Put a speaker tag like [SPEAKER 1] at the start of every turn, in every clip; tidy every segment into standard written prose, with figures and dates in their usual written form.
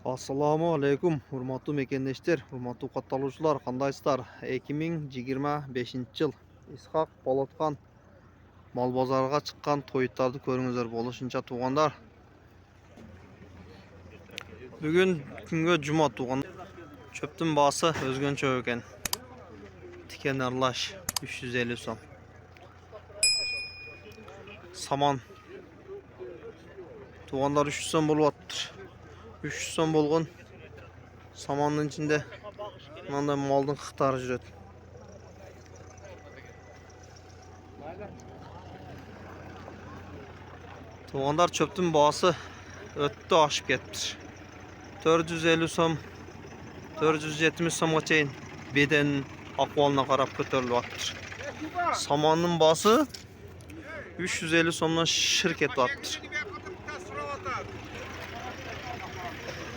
[SPEAKER 1] Assalamu alaikum, hurmatlı mekendeşler, hurmatlı katılımcılar, kandaysızlar. 2025 yıl İshak Polatkan mal bozarıga çıkan toyuttарды көрүңүздөр болушунча туғандар. Бүгүн күнгө жума туған. Çöptün bası özgönçө eкен. Tiken arlaş 350 сом. Saman туғандар 300 сом болуп атыптыр. 300 сом болгон samanın içinde mындай малдын кыктары жүрөт. Туғандар çöptün баасы өттү ашып кетиптир. 450 сом, 470 сомго чейин беденин акыбалына карап көтөрүлүп атыптыр. Samanın баасы 350 сомдон шыр кетип атыптыр.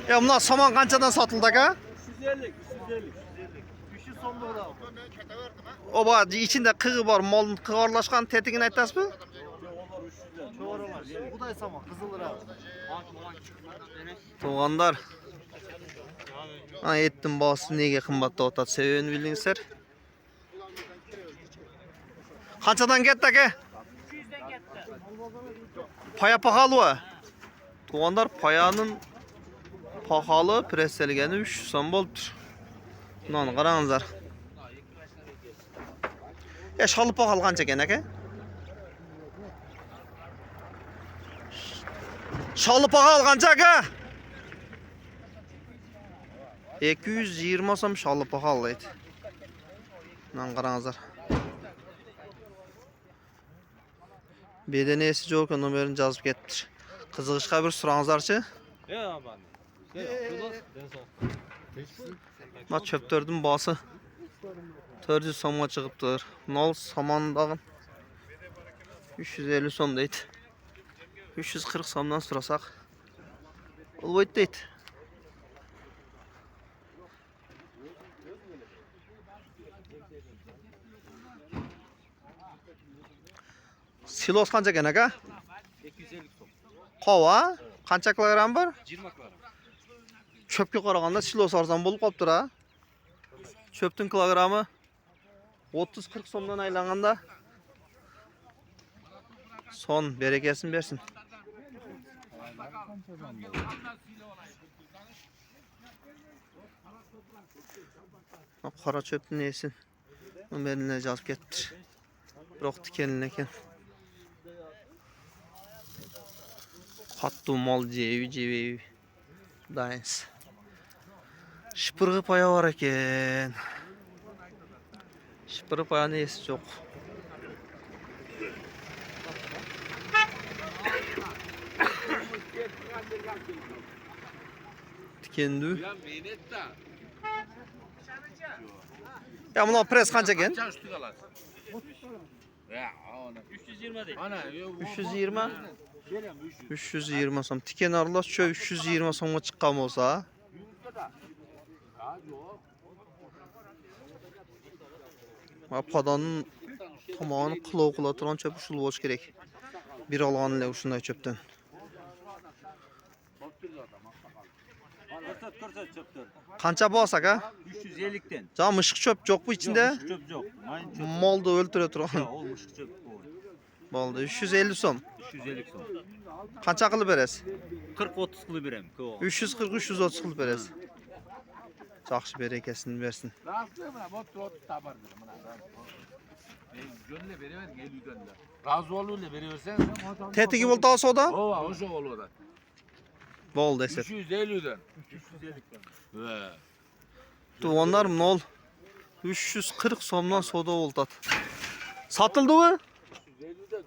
[SPEAKER 1] Ya bunlar saman kançadan satıldı ka?
[SPEAKER 2] 350. 300 сом doğru.
[SPEAKER 1] Oba içinde kığı var, malın kıvarlaşkan tetikini aytasız mı?
[SPEAKER 2] Onlar 300'den. Çoğuralar. Bu da saman kızılır abi.
[SPEAKER 1] Tuğanlar. Etin bağısı nege kımbatta otat sebebini bildiğinizler. Kançadan gitti ki?
[SPEAKER 2] 200'den gitti.
[SPEAKER 1] Paya pahalı mı? Tuğanlar payanın pahalı presselgeni 300 сом boluptur. Bunu qarаңыздар. Şalı pahalı kança eкен aka? Şalı pahalı kança aka? 220 сом şalı pahalı deydi. Bunu qarаңыздар. Bedenesi жоқ номерін жазып кетті. Қызығышқа бір сұраңыздаршы. Мына çöpтердің басы 400 сомға шығыптыр. Мынау самандағын 350 сом дейді. 340 сомдан сұрасақ, ол бойт дейді. Silos қанша екен ака?
[SPEAKER 2] 250 сом.
[SPEAKER 1] Қова? Қанша килограмм бар?
[SPEAKER 2] 20 килограмм.
[SPEAKER 1] Çöpке қарағанда silos арзан болып қаптыр а? Çöptің килограммы 30-40 сомдан айланғанда son berekesini versin. Qara çöptün yesin. Beline жазып кетті. Бірақ тікенін екен. Қатты мал жеби дайынсыз. Шыпырғы пая бар екен. Шыпырғы паяның есі жоқ. Тікенді. Ya bunlar pres kança eкен?
[SPEAKER 2] 320 değil.
[SPEAKER 1] 320. 320 сом. Tiken aralaş şöyle 320 somga çıqqan bolsa. Padanın tamamını qılov qıla turan çöp uşul boş gerek. Bir alğan ile uşunday çöpten.
[SPEAKER 2] Korsat çöptür.
[SPEAKER 1] Kança bolsa ka?
[SPEAKER 2] 350'den.
[SPEAKER 1] Ja mışık çöp yok bu içinde.
[SPEAKER 2] Çöp yok.
[SPEAKER 1] Molda öldüre turan.
[SPEAKER 2] Olmuş çöp bu.
[SPEAKER 1] Boldu 350 som.
[SPEAKER 2] 350 сом.
[SPEAKER 1] Kança qılıp beres?
[SPEAKER 2] 40-30 kılı birem.
[SPEAKER 1] 340-330 qılıp beres. Жақсы берекесін берсін.
[SPEAKER 3] Razı oluyla veriyorsan
[SPEAKER 1] Tetigi bolta olsa o da?
[SPEAKER 3] ova o şey olur da.
[SPEAKER 1] Bol desep.
[SPEAKER 3] 350'den.
[SPEAKER 2] 350'den.
[SPEAKER 1] Tuğanlar mı ol? 340 somdan soda oldu. Satıldı mı?
[SPEAKER 3] 350'den.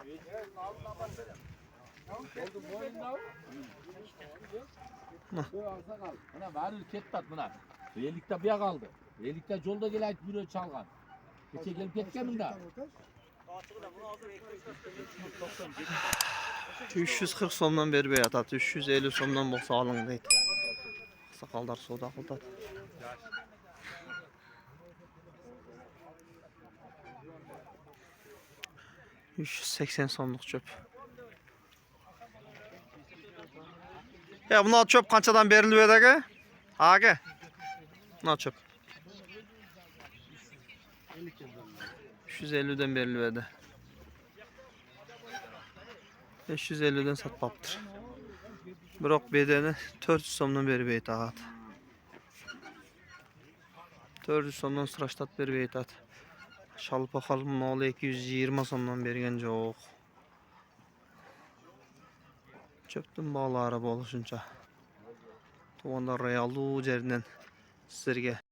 [SPEAKER 3] Buna var kettat buna. Relikte bir kaldı. Relikte yolda gelen bir çalgan. Geçe gelip ketkemin de.
[SPEAKER 1] 340 somdan beri bey atat. 350 somdan bolsa alın deydi. Sakaldar soda kıldat. $380 somluk çöp. Ya bunlar çöp kançadan berilip edege? Aga. Ne çöp? 350'den berilmedi. 550'den satmaptır. Biroq bedeni 400 so'mdan berib aytadi. 400 so'mdan sırashtat berib aytadi. Şalpaqal mol 220 so'mdan bergen jo'q. Çöptün bağları boluşunca. Tuğanda realu jerinden sizlerge